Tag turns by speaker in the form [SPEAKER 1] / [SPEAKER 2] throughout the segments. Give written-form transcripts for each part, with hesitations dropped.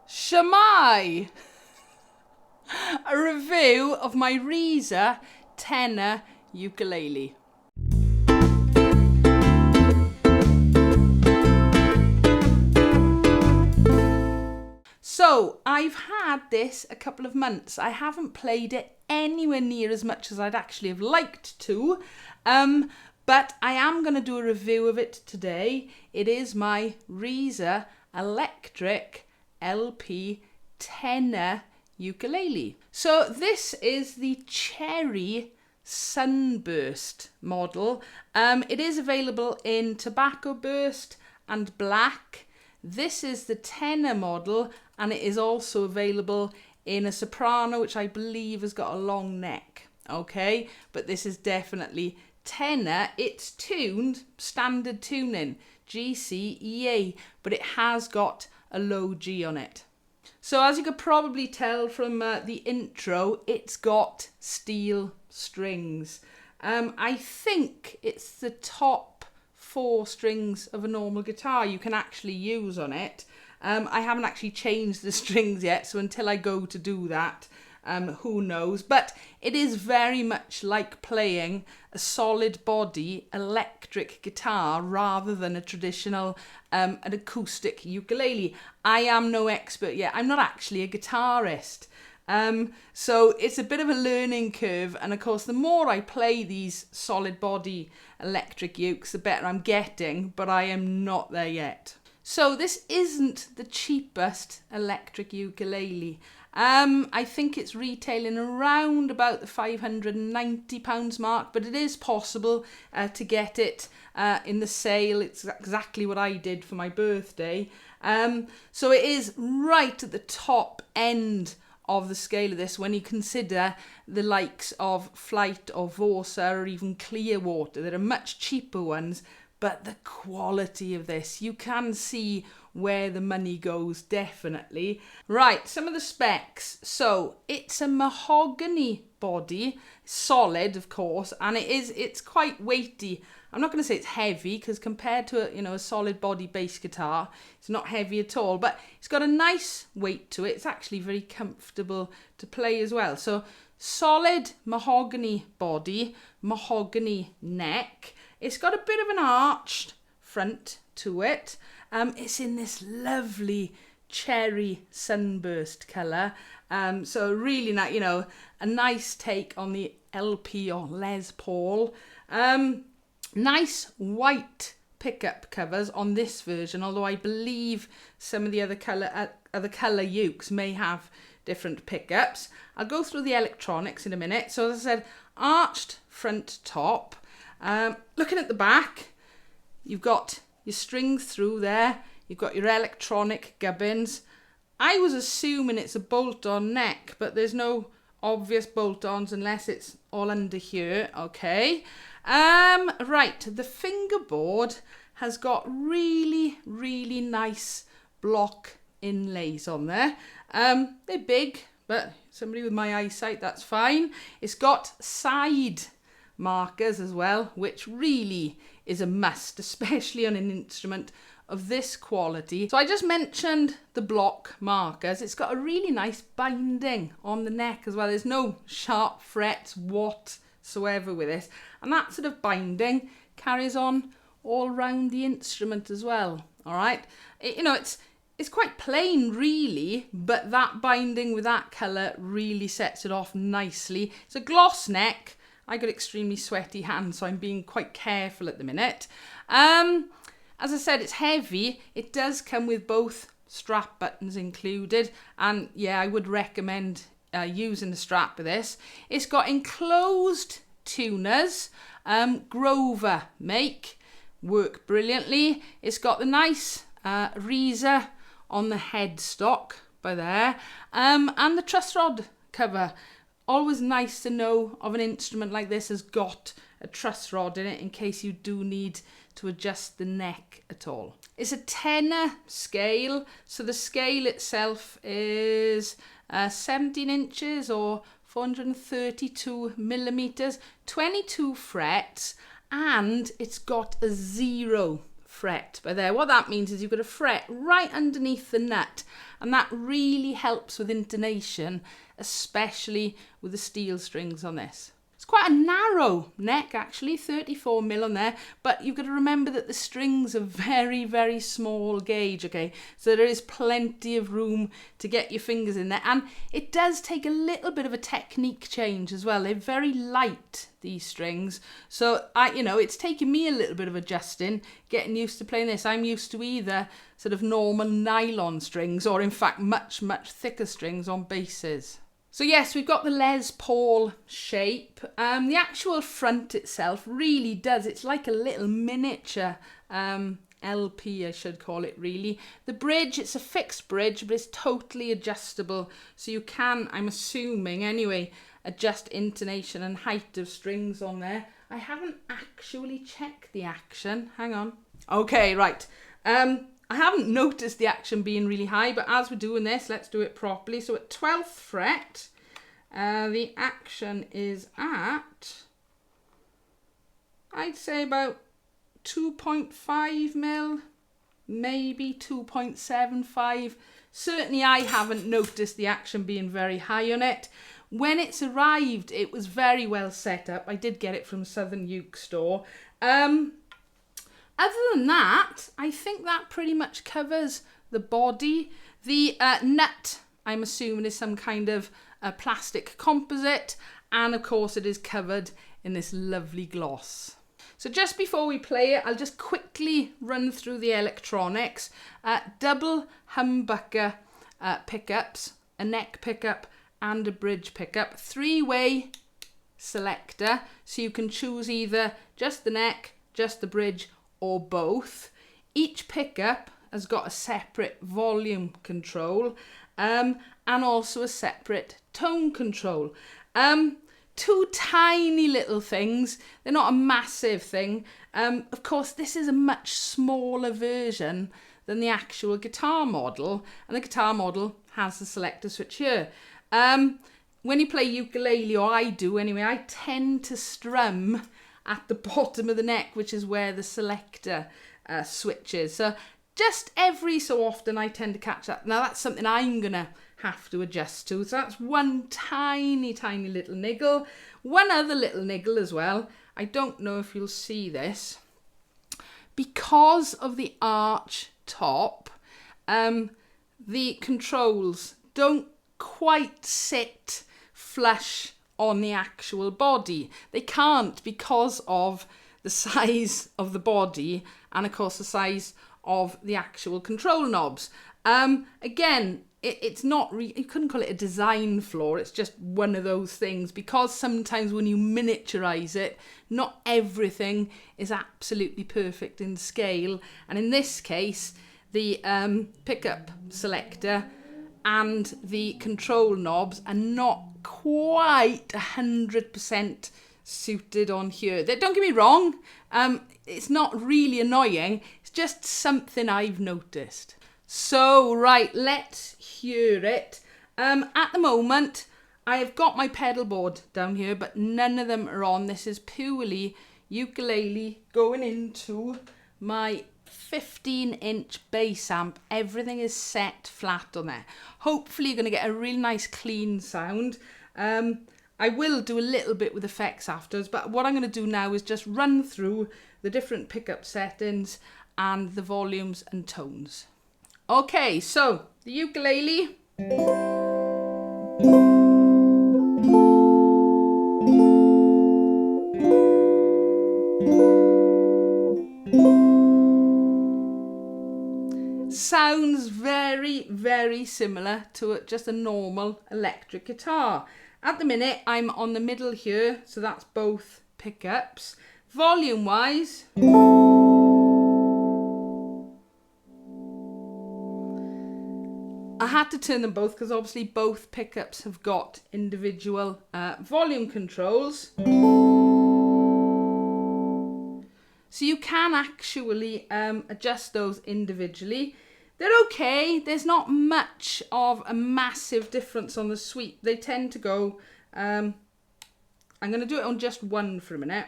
[SPEAKER 1] Shamai! A review of my Risa Tenor Ukulele. So I've had this a couple of months. I haven't played it anywhere near as much as I'd actually have liked to, but I am going to do a review of it today. It is my Risa Electric LP Tenor Ukulele. So this is the Cherry Sunburst model. It is available in Tobacco Burst and Black. This is the tenor model, and it is also available in a soprano, which I believe has got a long neck. Okay, but this is definitely tenor. It's tuned standard tuning, G, C, E, A, but it has got a low G on it. So as you could probably tell from the intro, it's got steel strings. I think it's the top 4 strings of a normal guitar you can actually use on it. I haven't actually changed the strings yet, so until I go to do that, who knows. But it is very much like playing a solid body electric guitar rather than a traditional an acoustic ukulele. I am no expert yet. I'm not actually a guitarist. So it's a bit of a learning curve, and of course the more I play these solid body electric ukes, the better I'm getting, but I am not there yet. So this isn't the cheapest electric ukulele. I think it's retailing around about the £590 mark, but it is possible to get it in the sale. It's exactly what I did for my birthday. So it is right at the top end of the scale of this when you consider the likes of Flight or Vorsa or even Clearwater. There are much cheaper ones, but the quality of this, you can see where the money goes, definitely. Right, some of the specs. So it's a mahogany body, solid of course, and it's quite weighty. I'm not going to say it's heavy, because compared to a solid body bass guitar, it's not heavy at all, but it's got a nice weight to it. It's actually very comfortable to play as well. So solid mahogany body, mahogany neck. It's got a bit of an arched front to it. It's in this lovely cherry sunburst colour. So really nice, a nice take on the LP or Les Paul. Nice white pickup covers on this version, although I believe some of the other colour ukes may have different pickups. I'll go through the electronics in a minute. So as I said, arched front top. Looking at the back, you've got your strings through there. You've got your electronic gubbins. I was assuming it's a bolt-on neck, but there's no obvious bolt-ons unless it's all under here. Okay. Right, the fingerboard has got really, really nice block inlays on there. They're big, but somebody with my eyesight, that's fine. It's got side markers as well, which really is a must, especially on an instrument of this quality. So I just mentioned the block markers. It's got a really nice binding on the neck as well. There's no sharp frets whatsoever with this, and that sort of binding carries on all around the instrument as well. All right, it's quite plain really, but that binding with that colour really sets it off nicely. It's a gloss neck. I got extremely sweaty hands, so I'm being quite careful at the minute. As I said, it's heavy. It does come with both strap buttons included, and yeah, I would recommend using the strap with this. It's got enclosed tuners, Grover make, work brilliantly. It's got the nice Risa on the headstock by there, and the truss rod cover. Always nice to know of an instrument like this has got a truss rod in it in case you do need to adjust the neck at all. It's a tenor scale, so the scale itself is 17 inches or 432 millimeters, 22 frets, and it's got a 0 fret by there. What that means is you've got a fret right underneath the nut, and that really helps with intonation, especially with the steel strings on this. It's quite a narrow neck actually, 34 mil on there, but you've got to remember that the strings are very, very small gauge, okay? So there is plenty of room to get your fingers in there, and it does take a little bit of a technique change as well. They're very light, these strings, so it's taken me a little bit of adjusting, getting used to playing this. I'm used to either sort of normal nylon strings or in fact much, much thicker strings on basses. So yes, we've got the Les Paul shape. The actual front itself really does, it's like a little miniature LP, I should call it really. The bridge, it's a fixed bridge, but it's totally adjustable. So you can, I'm assuming anyway, adjust intonation and height of strings on there. I haven't actually checked the action. Hang on. Okay, right. I haven't noticed the action being really high, but as we're doing this, let's do it properly. So at 12th fret, the action is at, I'd say about 2.5 mil, maybe 2.75. Certainly I haven't noticed the action being very high on it. When it's arrived, it was very well set up. I did get it from Southern Uke store. Other than that, I think that pretty much covers the body. The nut, I'm assuming, is some kind of plastic composite, and of course it is covered in this lovely gloss. So just before we play it, I'll just quickly run through the electronics. Double humbucker pickups, a neck pickup and a bridge pickup, 3-way selector, so you can choose either just the neck, just the bridge, or both. Each pickup has got a separate volume control and also a separate tone control. Two tiny little things, they're not a massive thing. Of course, this is a much smaller version than the actual guitar model, and the guitar model has the selector switch here. When you play ukulele, or I do anyway, I tend to strum at the bottom of the neck, which is where the selector switch is. So just every so often I tend to catch that. Now that's something I'm gonna have to adjust to. So that's one tiny, tiny little niggle. One other little niggle as well. I don't know if you'll see this. Because of the arch top, the controls don't quite sit flush on the actual body. They can't because of the size of the body and of course the size of the actual control knobs. Again, it's not you couldn't call it a design flaw, it's just one of those things, because sometimes when you miniaturize it, not everything is absolutely perfect in scale, and in this case the pickup selector and the control knobs are not quite 100% suited on here. Don't get me wrong, it's not really annoying, it's just something I've noticed. So right, let's hear it. At the moment I have got my pedal board down here, but none of them are on. This is purely ukulele going into my 15-inch bass amp. Everything is set flat on there. Hopefully you're going to get a really nice clean sound. I will do a little bit with effects afterwards, but what I'm going to do now is just run through the different pickup settings and the volumes and tones. Okay, so the ukulele. Sounds very, very similar to just a normal electric guitar. At the minute, I'm on the middle here, so that's both pickups. Volume-wise, I had to turn them both because obviously both pickups have got individual volume controls. So you can actually adjust those individually. They're okay. There's not much of a massive difference on the sweep. They tend to go, I'm going to do it on just one for a minute.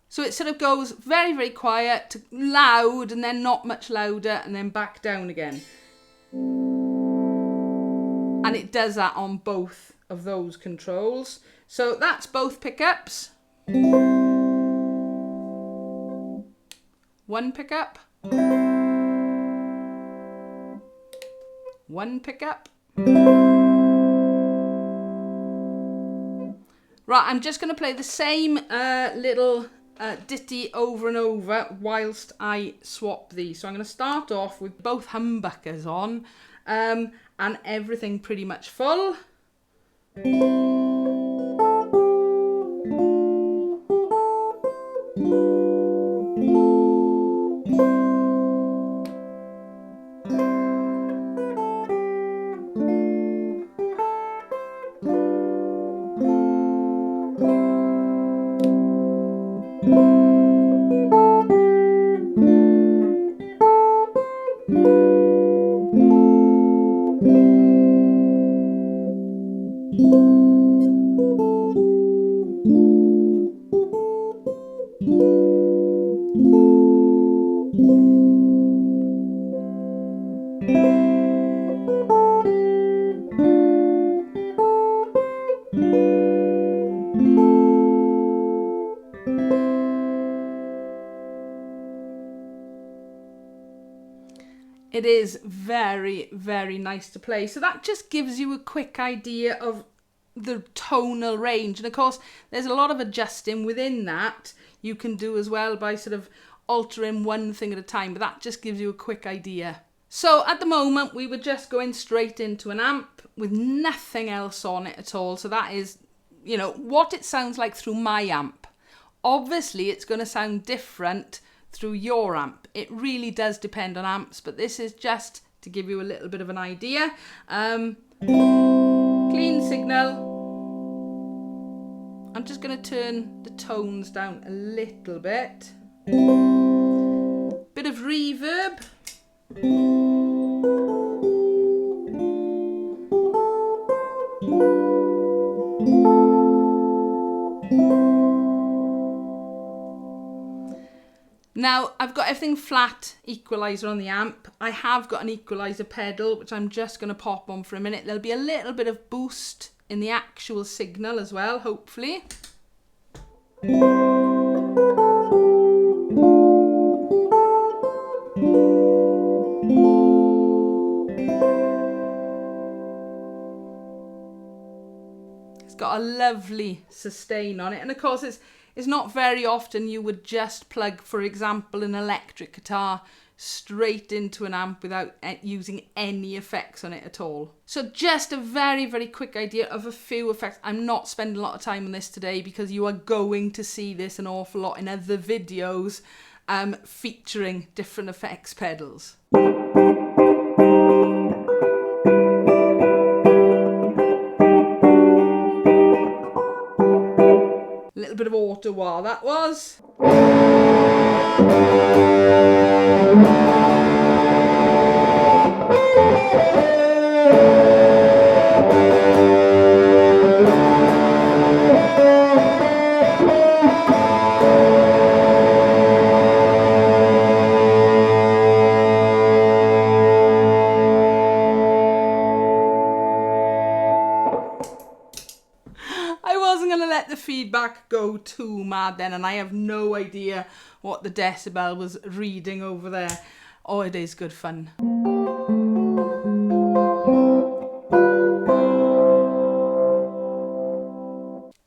[SPEAKER 1] So it sort of goes very, very quiet to loud and then not much louder and then back down again. And it does that on both of those controls. So that's both pickups. One pickup. One pickup. Right, I'm just going to play the same little ditty over and over whilst I swap these. So I'm going to start off with both humbuckers on and everything pretty much full. It is very, very nice to play. So that just gives you a quick idea of the tonal range. And of course, there's a lot of adjusting within that you can do as well by sort of altering one thing at a time. But that just gives you a quick idea. So at the moment, we were just going straight into an amp with nothing else on it at all. So that is, you know, what it sounds like through my amp. Obviously, it's going to sound different through your amp. It really does depend on amps, but this is just to give you a little bit of an idea. Clean signal. I'm just going to turn the tones down a little bit. Bit of reverb. Now, I've got everything flat equalizer on the amp. I have got an equalizer pedal, which I'm just going to pop on for a minute. There'll be a little bit of boost in the actual signal as well, hopefully. It's got a lovely sustain on it. And of course, it's not very often you would just plug, for example, an electric guitar straight into an amp without using any effects on it at all. So just a very, very quick idea of a few effects. I'm not spending a lot of time on this today because you are going to see this an awful lot in other videos featuring different effects pedals. A little bit of auto wah that was. The feedback go too mad then, and I have no idea what the decibel was reading over there. Oh, it is good fun.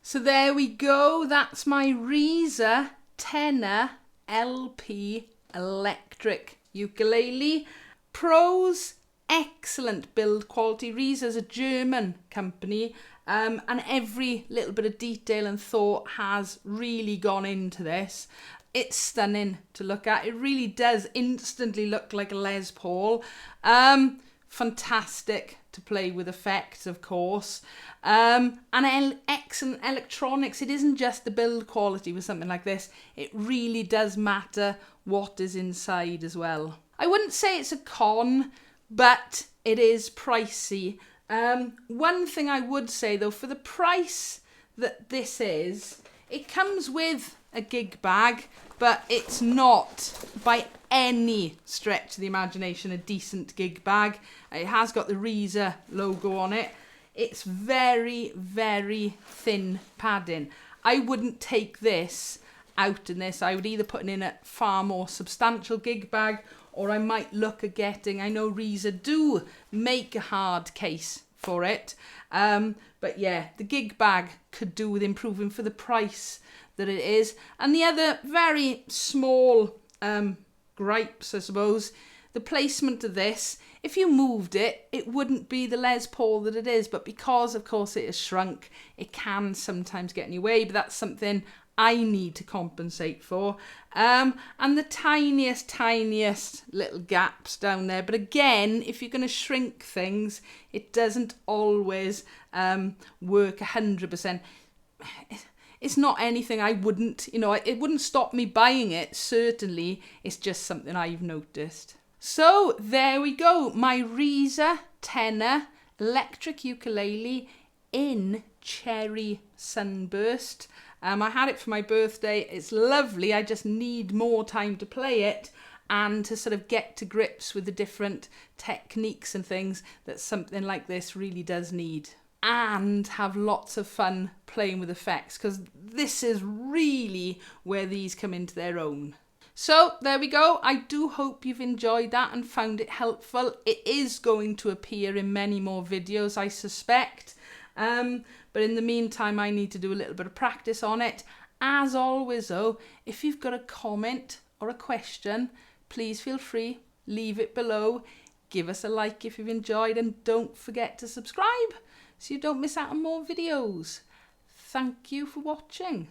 [SPEAKER 1] So there we go. That's my Risa Tenor LP Electric Ukulele. Pros, excellent build quality. Risa's a German company. And every little bit of detail and thought has really gone into this. It's stunning to look at. It really does instantly look like a Les Paul. Fantastic to play with effects, of course. And excellent electronics. It isn't just the build quality with something like this. It really does matter what is inside as well. I wouldn't say it's a con, but it is pricey. One thing I would say though, for the price that this is, it comes with a gig bag, but it's not by any stretch of the imagination a decent gig bag. It has got the Risa logo on it. It's very, very thin padding. I wouldn't take this out in this. I would either put it in a far more substantial gig bag, or I might look at getting, I know Risa do make a hard case for it. But yeah, the gig bag could do with improving for the price that it is. And the other very small gripes, I suppose, the placement of this. If you moved it, it wouldn't be the Les Paul that it is, but because of course it is shrunk, it can sometimes get in your way, but that's something I need to compensate for. And the tiniest little gaps down there. But again, if you're going to shrink things, it doesn't always work 100%. It's not anything I wouldn't, it wouldn't stop me buying it, certainly. It's just something I've noticed. So there we go, my Risa Tenor Electric Ukulele in Cherry Sunburst. I had it for my birthday. It's lovely. I just need more time to play it and to sort of get to grips with the different techniques and things that something like this really does need. And have lots of fun playing with effects, because this is really where these come into their own. So there we go. I do hope you've enjoyed that and found it helpful. It is going to appear in many more videos, I suspect. But in the meantime, I need to do a little bit of practice on it. As always though, if you've got a comment or a question, please feel free, leave it below. Give us a like if you've enjoyed, and don't forget to subscribe so you don't miss out on more videos. Thank you for watching.